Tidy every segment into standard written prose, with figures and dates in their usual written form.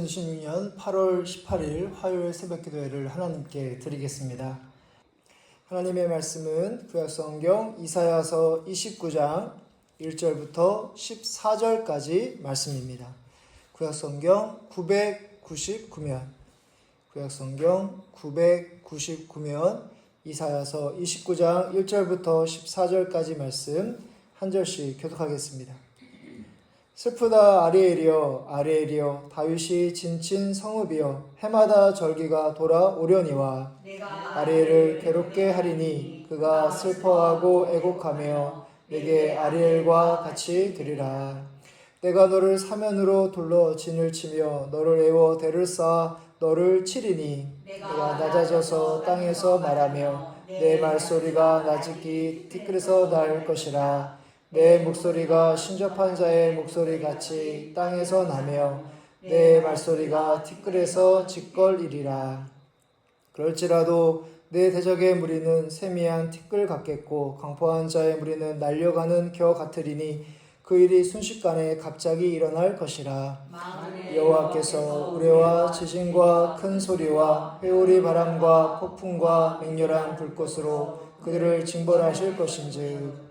2026년 8월 18일 화요일 새벽기도회를 하나님께 드리겠습니다. 하나님의 말씀은 구약성경 이사야서 29장 1절부터 14절까지 말씀입니다. 구약성경 999면 이사야서 29장 1절부터 14절까지 말씀 한 절씩 교독하겠습니다. 슬프다 아리엘이여 아리엘이여 다윗이 진친 성읍이여 해마다 절기가 돌아오려니와 아리엘을 괴롭게 하리니 그가 슬퍼하고 애곡하며 내게 아리엘과 같이 되리라. 내가 너를 사면으로 둘러 진을 치며 너를 애워 대를 쌓아 너를 치리니 내가 낮아져서 땅에서 말하며 내 말소리가 나직히 티끌에서 날 것이라. 내 목소리가 신접한 자의 목소리같이 땅에서 나며 내 말소리가 티끌에서 짓걸이리라. 그럴지라도 내 대적의 무리는 세미한 티끌 같겠고 강포한 자의 무리는 날려가는 겨 같으리니 그 일이 순식간에 갑자기 일어날 것이라. 여호와께서 우레와 지진과 큰 소리와 회오리 바람과 폭풍과 맹렬한 불꽃으로 그들을 징벌하실 것인즉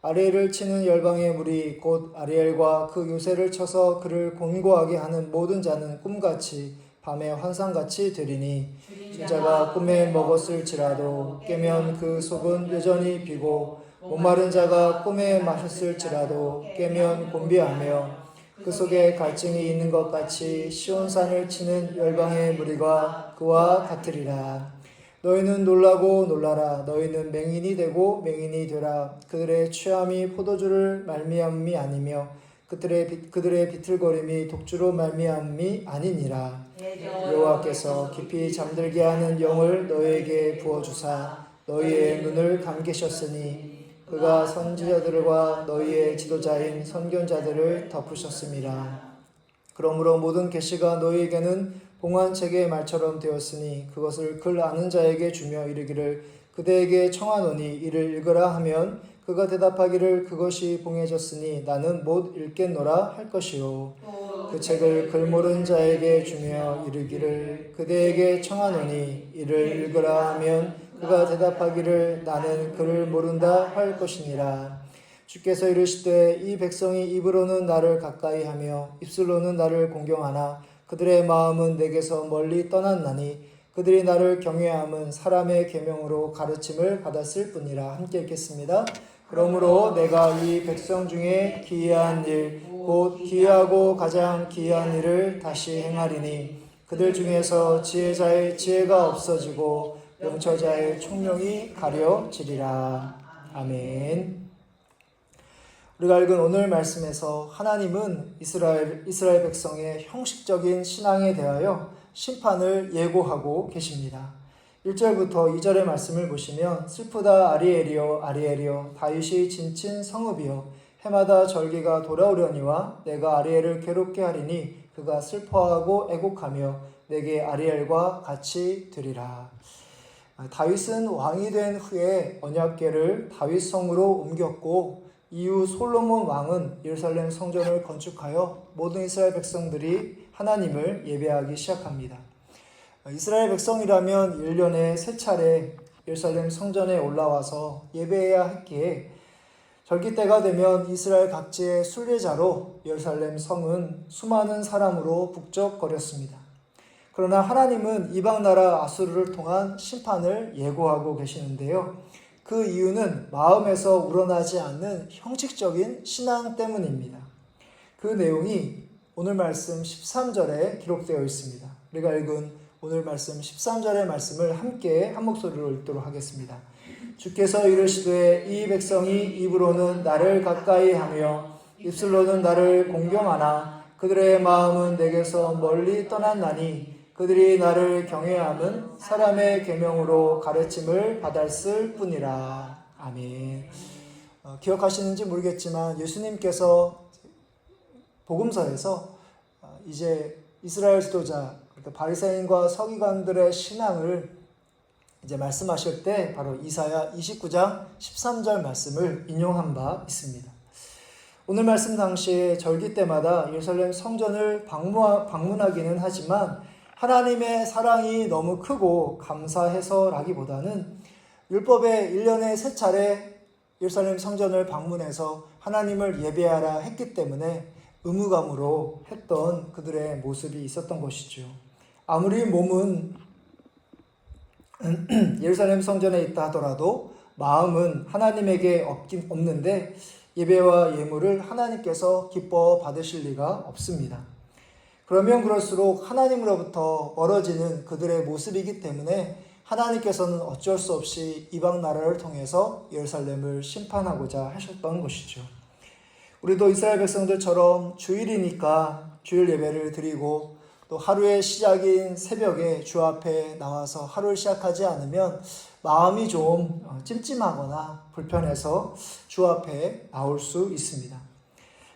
아리엘을 치는 열방의 무리 곧 아리엘과 그 요새를 쳐서 그를 곤고하게 하는 모든 자는 꿈같이 밤에 환상같이 되리니 진자가 꿈에 먹었을지라도 깨면 그 속은 여전히 비고 목마른 자가 꿈에 마셨을지라도 깨면 곤비하며 그 속에 갈증이 있는 것 같이 시온산을 치는 열방의 무리가 그와 같으리라. 너희는 놀라고 놀라라. 너희는 맹인이 되고 맹인이 되라. 그들의 취함이 포도주를 말미암음이 아니며 그들의 비틀거림이 독주로 말미암음이 아니니라. 여호와께서 깊이 잠들게 하는 영을 너희에게 부어주사 너희의 눈을 감기셨으니 그가 선지자들과 너희의 지도자인 선견자들을 덮으셨음이라. 그러므로 모든 계시가 너희에게는 봉환책의 말처럼 되었으니 그것을 글 아는 자에게 주며 이르기를 그대에게 청하노니 이를 읽으라 하면 그가 대답하기를 그것이 봉해졌으니 나는 못 읽겠노라 할 것이요. 그 책을 글 모르는 자에게 주며 이르기를 그대에게 청하노니 이를 읽으라 하면 그가 대답하기를 나는 글을 모른다 할 것이니라. 주께서 이르시되 이 백성이 입으로는 나를 가까이 하며 입술로는 나를 공경하나 그들의 마음은 내게서 멀리 떠났나니 그들이 나를 경외함은 사람의 계명으로 가르침을 받았을 뿐이라. 함께 읽겠습니다. 그러므로 내가 이 백성 중에 기이한 일 곧 기이하고 가장 기이한 일을 다시 행하리니 그들 중에서 지혜자의 지혜가 없어지고 명철자의 총명이 가려지리라. 아멘. 우리가 읽은 오늘 말씀에서 하나님은 이스라엘 백성의 형식적인 신앙에 대하여 심판을 예고하고 계십니다. 1절부터 2절의 말씀을 보시면 슬프다 아리엘이여 아리엘이여 다윗이 진친 성읍이여 해마다 절기가 돌아오려니와 내가 아리엘을 괴롭게 하리니 그가 슬퍼하고 애곡하며 내게 아리엘과 같이 되리라. 다윗은 왕이 된 후에 언약궤를 다윗성으로 옮겼고 이후 솔로몬 왕은 예루살렘 성전을 건축하여 모든 이스라엘 백성들이 하나님을 예배하기 시작합니다. 이스라엘 백성이라면 1년에 3차례 예루살렘 성전에 올라와서 예배해야 했기에 절기 때가 되면 이스라엘 각지의 순례자로 예루살렘 성은 수많은 사람으로 북적거렸습니다. 그러나 하나님은 이방 나라 아수르를 통한 심판을 예고하고 계시는데요. 그 이유는 마음에서 우러나지 않는 형식적인 신앙 때문입니다. 그 내용이 오늘 말씀 13절에 기록되어 있습니다. 우리가 읽은 오늘 말씀 13절의 말씀을 함께 한 목소리로 읽도록 하겠습니다. 주께서 이르시되 이 백성이 입으로는 나를 가까이 하며 입술로는 나를 공경하나 그들의 마음은 내게서 멀리 떠났나니 그들이 나를 경외함은 사람의 계명으로 가르침을 받았을 뿐이라. 아멘. 기억하시는지 모르겠지만 예수님께서 복음서에서 이제 이스라엘 지도자 바리새인과 서기관들의 신앙을 이제 말씀하실 때 바로 이사야 29장 13절 말씀을 인용한 바 있습니다. 오늘 말씀 당시에 절기 때마다 예루살렘 성전을 방문하기는 하지만 하나님의 사랑이 너무 크고 감사해서라기보다는 율법에 1년에 3차례 예루살렘 성전을 방문해서 하나님을 예배하라 했기 때문에 의무감으로 했던 그들의 모습이 있었던 것이죠. 아무리 몸은 예루살렘 성전에 있다 하더라도 마음은 하나님에게 없는데 예배와 예물을 하나님께서 기뻐 받으실 리가 없습니다. 그러면 그럴수록 하나님으로부터 멀어지는 그들의 모습이기 때문에 하나님께서는 어쩔 수 없이 이방 나라를 통해서 예루살렘을 심판하고자 하셨던 것이죠. 우리도 이스라엘 백성들처럼 주일이니까 주일 예배를 드리고 또 하루의 시작인 새벽에 주 앞에 나와서 하루를 시작하지 않으면 마음이 좀 찜찜하거나 불편해서 주 앞에 나올 수 있습니다.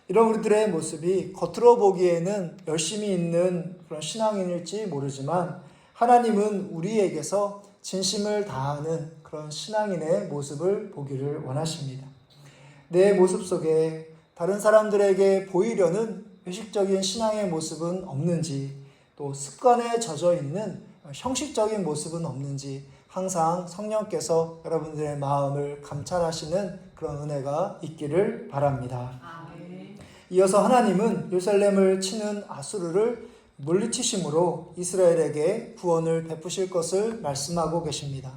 이런 우리들의 모습이 겉으로 보기에는 열심히 있는 그런 신앙인일지 모르지만 하나님은 우리에게서 진심을 다하는 그런 신앙인의 모습을 보기를 원하십니다. 내 모습 속에 다른 사람들에게 보이려는 회식적인 신앙의 모습은 없는지, 또 습관에 젖어 있는 형식적인 모습은 없는지 항상 성령께서 여러분들의 마음을 감찰하시는 그런 은혜가 있기를 바랍니다. 이어서 하나님은 예루살렘을 치는 아수르를 물리치심으로 이스라엘에게 구원을 베푸실 것을 말씀하고 계십니다.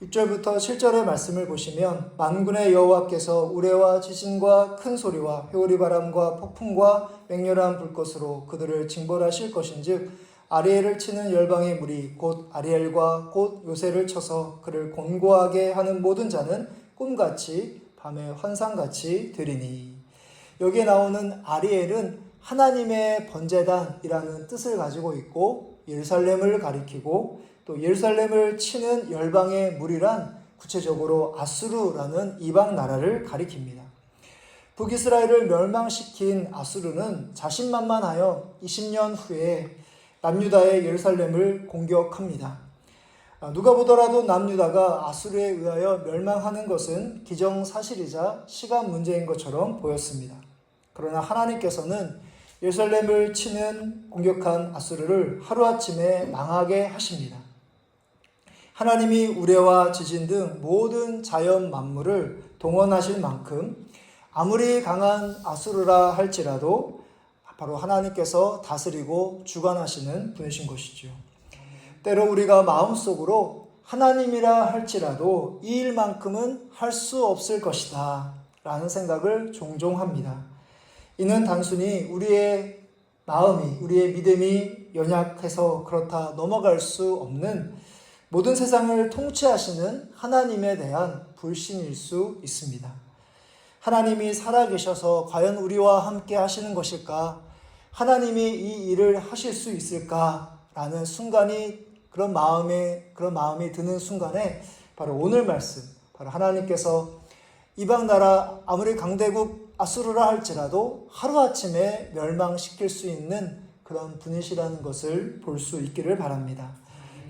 6절부터 7절의 말씀을 보시면 만군의 여호와께서 우레와 지진과 큰 소리와 회오리 바람과 폭풍과 맹렬한 불꽃으로 그들을 징벌하실 것인즉 아리엘을 치는 열방의 무리 곧 아리엘과 곧 요새를 쳐서 그를 곤고하게 하는 모든 자는 꿈같이 밤의 환상같이 되리니. 여기에 나오는 아리엘은 하나님의 번제단이라는 뜻을 가지고 있고 예루살렘을 가리키고 또 예루살렘을 치는 열방의 무리란 구체적으로 아수르라는 이방 나라를 가리킵니다. 북이스라엘을 멸망시킨 아수르는 자신만만하여 20년 후에 남유다의 예루살렘을 공격합니다. 누가 보더라도 남유다가 아수르에 의하여 멸망하는 것은 기정사실이자 시간 문제인 것처럼 보였습니다. 그러나 하나님께서는 예루살렘을 치는 공격한 아수르를 하루아침에 망하게 하십니다. 하나님이 우레와 지진 등 모든 자연 만물을 동원하실 만큼 아무리 강한 아수르라 할지라도 바로 하나님께서 다스리고 주관하시는 분이신 것이죠. 때로 우리가 마음속으로 하나님이라 할지라도 이 일만큼은 할 수 없을 것이다 라는 생각을 종종 합니다. 이는 단순히 우리의 마음이, 우리의 믿음이 연약해서 그렇다 넘어갈 수 없는 모든 세상을 통치하시는 하나님에 대한 불신일 수 있습니다. 하나님이 살아계셔서 과연 우리와 함께 하시는 것일까? 하나님이 이 일을 하실 수 있을까? 라는 순간이 그런 마음이 드는 순간에 바로 오늘 말씀, 바로 하나님께서 이방 나라 아무리 강대국 아수르라 할지라도 하루아침에 멸망시킬 수 있는 그런 분이시라는 것을 볼 수 있기를 바랍니다.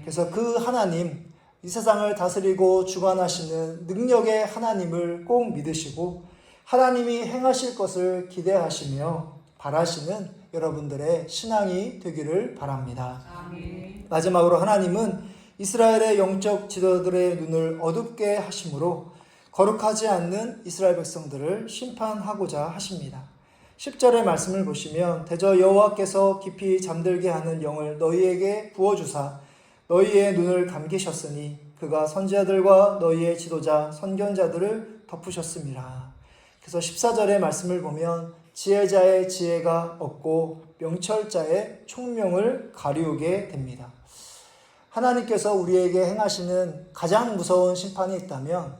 그래서 그 하나님, 이 세상을 다스리고 주관하시는 능력의 하나님을 꼭 믿으시고 하나님이 행하실 것을 기대하시며 바라시는 여러분들의 신앙이 되기를 바랍니다. 아멘. 마지막으로 하나님은 이스라엘의 영적 지도자들의 눈을 어둡게 하심으로 거룩하지 않는 이스라엘 백성들을 심판하고자 하십니다. 10절의 말씀을 보시면 대저 여호와께서 깊이 잠들게 하는 영을 너희에게 부어주사 너희의 눈을 감기셨으니 그가 선지자들과 너희의 지도자 선견자들을 덮으셨음이라. 그래서 14절의 말씀을 보면 지혜자의 지혜가 없고 명철자의 총명을 가리우게 됩니다. 하나님께서 우리에게 행하시는 가장 무서운 심판이 있다면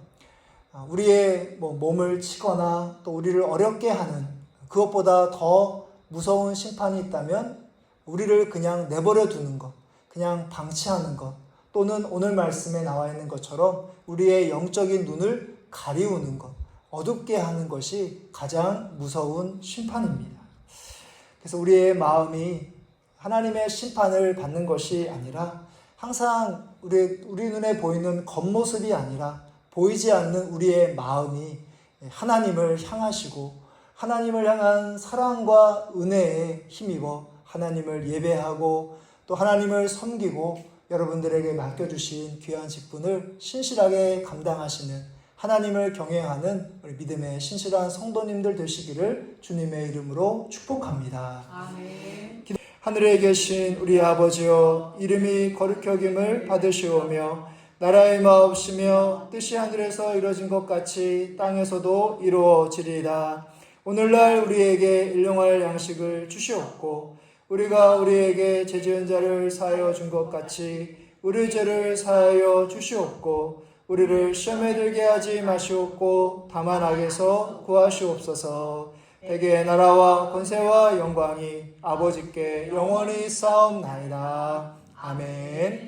우리의 몸을 치거나 또 우리를 어렵게 하는 그것보다 더 무서운 심판이 있다면 우리를 그냥 내버려 두는 것, 그냥 방치하는 것, 또는 오늘 말씀에 나와 있는 것처럼 우리의 영적인 눈을 가리우는 것, 어둡게 하는 것이 가장 무서운 심판입니다. 그래서 우리의 마음이 하나님의 심판을 받는 것이 아니라 항상 우리 눈에 보이는 겉모습이 아니라 보이지 않는 우리의 마음이 하나님을 향하시고 하나님을 향한 사랑과 은혜에 힘입어 하나님을 예배하고 또 하나님을 섬기고 여러분들에게 맡겨주신 귀한 직분을 신실하게 감당하시는 하나님을 경외하는 우리 믿음의 신실한 성도님들 되시기를 주님의 이름으로 축복합니다. 아멘. 하늘에 계신 우리 아버지여, 이름이 거룩히 여김을 받으시오며 나라의 마옵시며 뜻이 하늘에서 이루어진 것 같이 땅에서도 이루어지리이다. 오늘날 우리에게 일용할 양식을 주시옵고 우리가 우리에게 죄 지은 자를 사하여 준 것 같이 우리 죄를 사하여 주시옵고 우리를 시험에 들게 하지 마시옵고 다만 악에서 구하시옵소서. 대개 나라와 권세와 영광이 아버지께 영원히 싸움나이다. 아멘.